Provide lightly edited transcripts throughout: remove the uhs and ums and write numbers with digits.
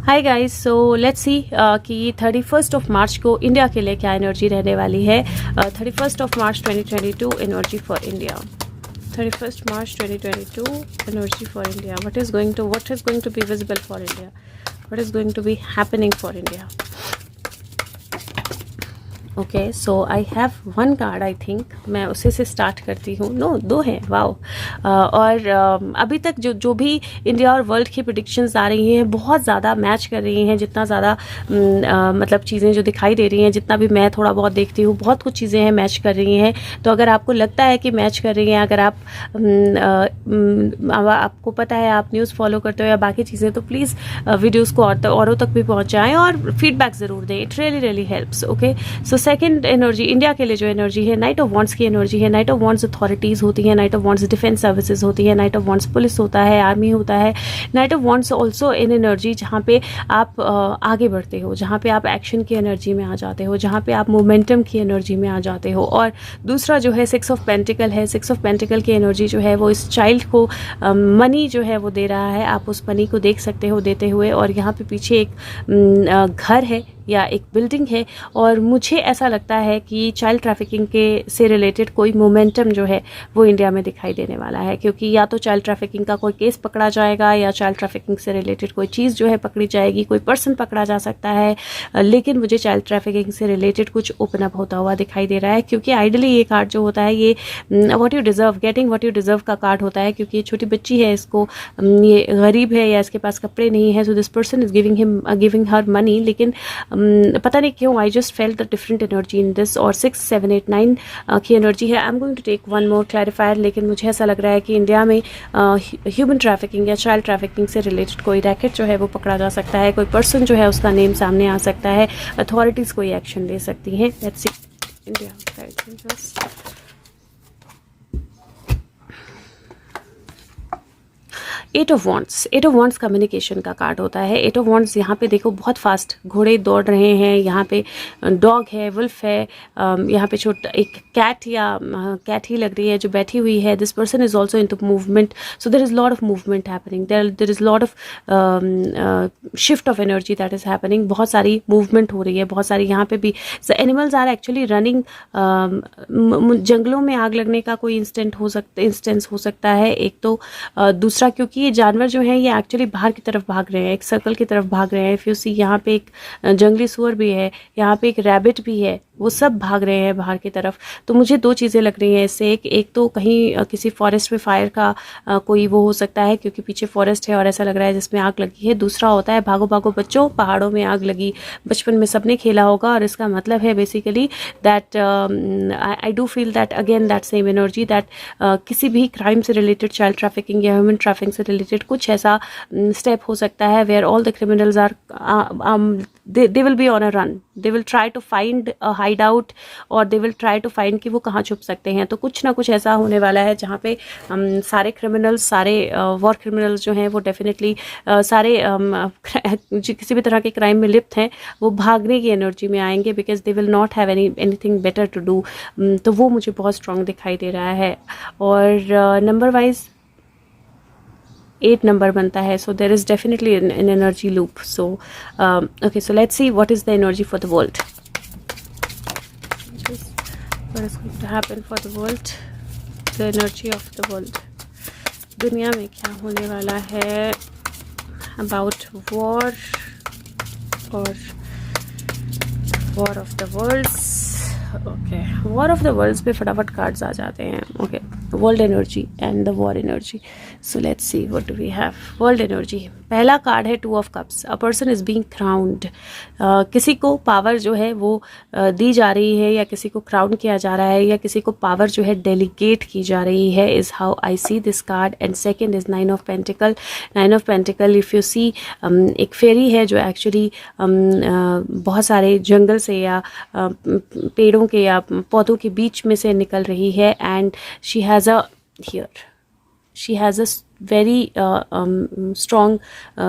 Hi guys, so let's सी कि 31st of March को India के लिए क्या एनर्जी रहने वाली है। 31st of March 2022 energy for India. 31st March 2022 energy for India. What is going to be visible for India? What is going to be happening for India? Okay, so I have one card. I think मैं उसे से start करती हूँ। No, दो हैं। Wow. और अभी तक जो भी इंडिया और वर्ल्ड की प्रेडिक्शंस आ रही हैं बहुत ज़्यादा मैच कर रही हैं। जितना ज़्यादा मतलब चीज़ें जो दिखाई दे रही हैं, जितना भी मैं थोड़ा बहुत देखती हूँ, बहुत कुछ चीज़ें हैं मैच कर रही हैं। तो अगर आपको लगता है कि मैच कर रही हैं, अगर आप आपको पता है, आप न्यूज़ फॉलो करते हो या बाकी चीज़ें, तो प्लीज़ वीडियोज़ को औरों तक भी पहुँचाएँ और फीडबैक ज़रूर दें। It really helps. Okay, so second energy India के लिए जो एनर्जी है, नाइट ऑफ वॉन्ड्स की एनर्जी है। नाइट ऑफ वॉन्ड्स अथॉरिटीज़ होती है, night of wands defence services होती है, नाइट ऑफ वॉन्ड्स पुलिस होता है, आर्मी होता है। Night of wands also in energy जहाँ पे आप आगे बढ़ते हो, जहाँ पे आप एक्शन की एनर्जी में आ जाते हो, जहाँ पे आप मोमेंटम की एनर्जी में आ जाते हो। और दूसरा जो है सिक्स ऑफ पेंटिकल है। सिक्स ऑफ पेंटिकल की एनर्जी जो है वो इस चाइल्ड को मनी जो है वो दे रहा है। आप उस मनी को देख सकते हो देते हुए, और यहाँ पे पीछे एक घर है या एक बिल्डिंग है। और मुझे ऐसा लगता है कि चाइल्ड ट्रैफिकिंग के से रिलेटेड कोई मोमेंटम जो है वो इंडिया में दिखाई देने वाला है, क्योंकि या तो चाइल्ड ट्रैफिकिंग का कोई केस पकड़ा जाएगा या चाइल्ड ट्रैफिकिंग से रिलेटेड कोई चीज़ जो है पकड़ी जाएगी, कोई पर्सन पकड़ा जा सकता है। लेकिन मुझे चाइल्ड ट्रैफिकिंग से रिलेटेड कुछ ओपन अप होता हुआ दिखाई दे रहा है, क्योंकि आइडली ये कार्ड जो होता है ये what you deserve, getting what you deserve का कार्ड होता है। क्योंकि ये छोटी बच्ची है, इसको ये गरीब है या इसके पास कपड़े नहीं है, so this person is giving her money. लेकिन पता नहीं क्यों I just felt the different energy in this. और 6, 7, 8, 9 की एनर्जी है। I am going to take one more clarifier. लेकिन मुझे ऐसा लग रहा है कि इंडिया में ह्यूमन ट्रैफिकिंग या चाइल्ड ट्रैफिकिंग से रिलेटेड कोई रैकेट जो है वो पकड़ा जा सकता है, कोई पर्सन जो है उसका नेम सामने आ सकता है, अथॉरिटीज़ कोई एक्शन ले सकती हैं। Let's see India. 8 of wands. 8 of wands communication का कार्ड होता है। 8 ऑफ वॉन्ड्स यहाँ पे देखो बहुत फास्ट घोड़े दौड़ रहे हैं, यहाँ पे डॉग है, वुल्फ है, यहाँ पे छोटा एक कैट या कैट ही लग रही है जो बैठी हुई है। This person is also into movement, so there is lot of movement happening, there is lot of shift of energy that is happening. बहुत सारी मूवमेंट हो रही है, बहुत सारी यहाँ पे भी एनिमल्स आर एक्चुअली रनिंग। जंगलों में आग लगने का कोई इंस्टेंस हो सकता है एक तो। दूसरा क्योंकि ये जानवर जो हैं ये एक्चुअली बाहर की तरफ भाग रहे हैं, एक सर्कल की तरफ भाग रहे हैं। इफ यू सी यहाँ पे एक जंगली सुअर भी है, यहाँ पे एक रैबिट भी है, वो सब भाग रहे हैं बाहर की तरफ। तो मुझे दो चीज़ें लग रही हैं इससे। एक तो कहीं किसी फॉरेस्ट में फायर का कोई वो हो सकता है, क्योंकि पीछे फॉरेस्ट है और ऐसा लग रहा है जिसमें आग लगी है। दूसरा होता है भागो भागो बच्चों, पहाड़ों में आग लगी, बचपन में सबने खेला होगा। और इसका मतलब है basically that I do feel that again that same energy that किसी भी क्राइम से रिलेटेड, चाइल्ड ट्रैफिकिंग या ह्यूमन ट्रैफिकिंग से रिलेटेड कुछ ऐसा स्टेप हो सकता है where all the criminals are they will be on a run. They will try to find a hideout और they will try to find कि वो कहाँ छुप सकते हैं। तो कुछ ना कुछ ऐसा होने वाला है जहाँ पे सारे क्रिमिनल्स, सारे वॉर क्रिमिनल्स जो हैं वो डेफिनेटली सारे किसी भी तरह के क्राइम में लिप्त हैं, वो भागने की एनर्जी में आएंगे, because they will not have anything better to do. तो वो मुझे बहुत स्ट्रॉन्ग दिखाई दे रहा है। और नंबर वाइज 8 नंबर बनता है, so there is definitely an energy loop. So okay, so let's see what is the energy for the world. What is going to happen for the world? The energy of the world. दुनिया में क्या होने वाला है about war और war of the worlds. Okay, war of the worlds पे फटाफट cards आ जाते हैं। Okay, world energy and the war energy. So let's see what do we have. World energy, पहला कार्ड है 2 of cups. A person is being crowned. किसी को power जो है वो दी जा रही है, या किसी को क्राउन किया जा रहा है, या किसी को पावर जो है डेलीगेट की जा रही है, is how I see this card. And second is 9 of pentacle. 9 of pentacle, if you see, एक फेरी है जो एक्चुअली बहुत सारे जंगल से या पेड़ों के या पौधों के बीच में से निकल रही है। And she has a very strong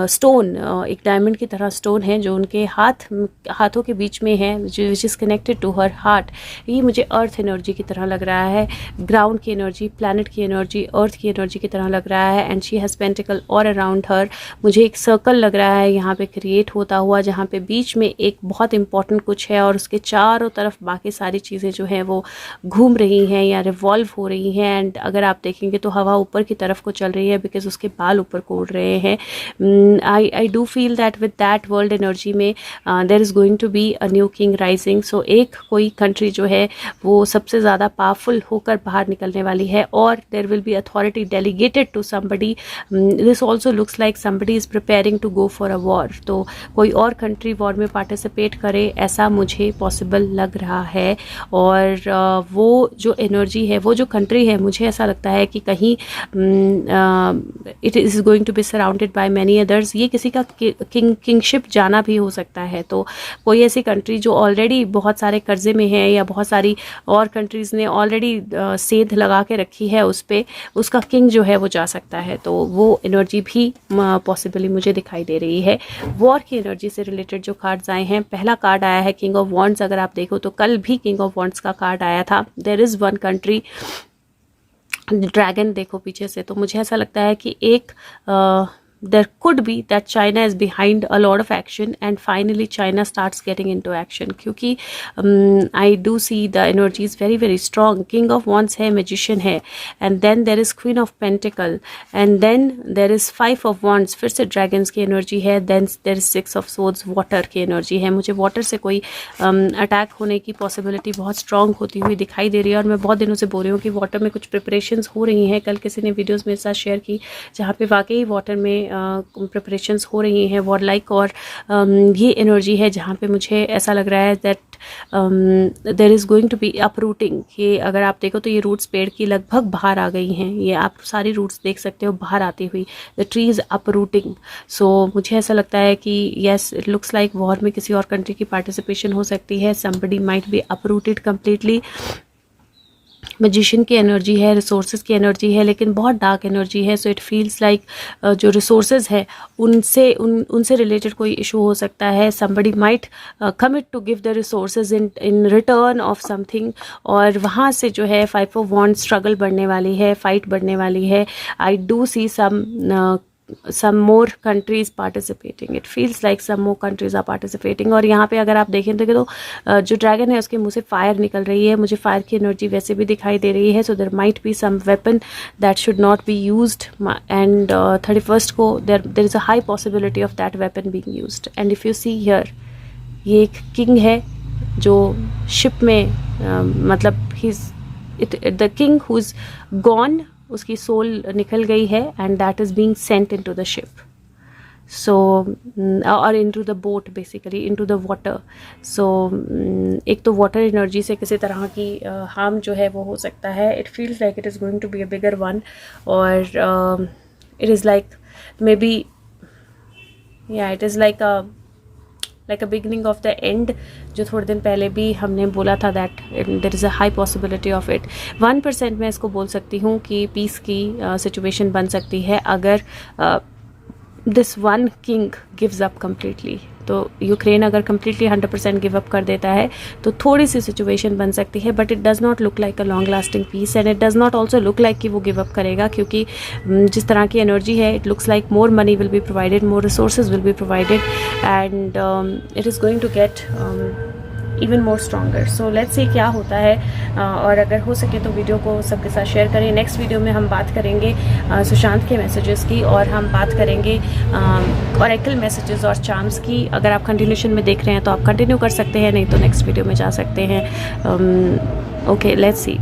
stone, एक डायमंड की तरह स्टोन है जो उनके हाथों के बीच में है, जो which is connected to her heart. ये मुझे अर्थ एनर्जी की तरह लग रहा है, ग्राउंड की एनर्जी, प्लैनेट की एनर्जी, अर्थ की एनर्जी की तरह लग रहा है। And she has pentacle all around her. मुझे एक सर्कल लग रहा है यहाँ पे क्रिएट होता हुआ, जहाँ पे बीच में एक बहुत इंपॉर्टेंट कुछ है और उसके चारों तरफ बाकी सारी चीज़ें जो हैं वो घूम रही हैं या रिवॉल्व हो रही हैं। एंड अगर आप देखेंगे तो हवा ऊपर की तरफ को चल रही है बिकॉज उसके बाल ऊपर को उड़ रहे हैं। I do feel that with that world energy में there is going to be a new king rising. So एक कोई कंट्री जो है वो सबसे ज़्यादा पावरफुल होकर बाहर निकलने वाली है और there will be authority delegated to somebody. This also looks like somebody is preparing to go for a war. तो कोई और कंट्री वॉर में पार्टिसिपेट करे ऐसा मुझे पॉसिबल लग रहा है। और वो जो एनर्जी है, वो जो कंट्री है, मुझे ऐसा लगता है कि कहीं it is going to be surrounded by many others. ये किसी का किंगशिप जाना भी हो सकता है। तो कोई ऐसी कंट्री जो ऑलरेडी बहुत सारे कर्जे में है या बहुत सारी और कंट्रीज़ ने ऑलरेडी सेंध लगा के रखी है उस पर, उसका किंग जो है वो जा सकता है। तो वो एनर्जी भी पॉसिबली मुझे दिखाई दे रही है। वॉर की एनर्जी से रिलेटेड जो कार्ड्स आए हैं, पहला कार्ड आया है किंग ऑफ वॉन्ड्स। अगर आप देखो तो कल भी किंग ऑफ वॉन्ड्स का कार्ड आया था। There is one country, dragon देखो पीछे से, तो मुझे ऐसा लगता है कि एक there could be that China is behind a lot of action and finally China starts getting into action, क्योंकि I do see the energy is very very strong. King of Wands है, Magician है, and then there is Queen of Pentacle, and then there is Five of Wands, फिर से Dragons की energy है, then there is Six of Swords, Water की energy है। मुझे water से कोई अटैक होने की possibility बहुत strong होती हुई दिखाई दे रही है और मैं बहुत दिनों से बोल रही हूँ कि water में कुछ preparations हो रही हैं। कल किसी ने वीडियोज़ मेरे साथ शेयर की जहाँ पे वाकई water में प्रिपरेशंस हो रही हैं वॉर लाइक। और ये एनर्जी है जहाँ पे मुझे ऐसा लग रहा है that there is going to be uprooting. ये अगर आप देखो तो ये रूट्स पेड़ की लगभग बाहर आ गई हैं। ये आप सारी रूट्स देख सकते हो बाहर आती हुई, the tree is uprooting. So मुझे ऐसा लगता है कि yes, it looks like war में किसी और कंट्री की पार्टिसिपेशन हो सकती है। Somebody might be uprooted completely. Magician की एनर्जी है, रिसोर्सेज की एनर्जी है, लेकिन बहुत डार्क एनर्जी है। सो इट फील्स लाइक जो रिसोर्सेज है उनसे रिलेटेड कोई इशू हो सकता है। Somebody might commit to give the resources in return of something, और वहाँ से जो है फाइव ऑफ वॉन्ड्स स्ट्रगल बढ़ने वाली है, फाइट बढ़ने वाली है। I do see some more countries participating. It feels like some more countries are participating. और यहाँ पे अगर आप देखें तो जो ड्रैगन है उसके मुंह से फायर निकल रही है। मुझे फायर की एनर्जी वैसे भी दिखाई दे रही है। So there might be some weapon that should not be used, and 31st को there is a high possibility of that weapon being used. And if you see here, ये एक किंग है जो शिप में मतलब the king who is gone, उसकी soul निकल गई है and that is being sent into the ship. So और into the boat, basically into the water. So एक तो वाटर एनर्जी से किसी तरह की हार्म जो है वो हो सकता है। It feels like it is going to be a bigger one, और it is like maybe या it is like a beginning of the end, जो थोड़े दिन पहले भी हमने बोला था that there is a high possibility of it. 1% मैं इसको बोल सकती हूँ कि पीस की सिचुएशन बन सकती है अगर this one king gives up completely. तो यूक्रेन अगर कम्प्लीटली 100% गिव अप कर देता है तो थोड़ी सी सिचुएशन बन सकती है, but it does not look like a long lasting peace, and it does not also look like कि वो गिव अप करेगा, क्योंकि जिस तरह की एनर्जी है it looks like more money will be provided, more resources will be provided, and it is going to get even more stronger. So let's see क्या होता है, और अगर हो सके तो वीडियो को सबके साथ शेयर करें। नेक्स्ट वीडियो में हम बात करेंगे सुशांत के मैसेजेस की, और हम बात करेंगे ऑरेकल मैसेजेस और चार्म्स की। अगर आप कंटिन्यूशन में देख रहे हैं तो आप कंटिन्यू कर सकते हैं, नहीं तो नेक्स्ट वीडियो में जा सकते हैं। Okay, let's see.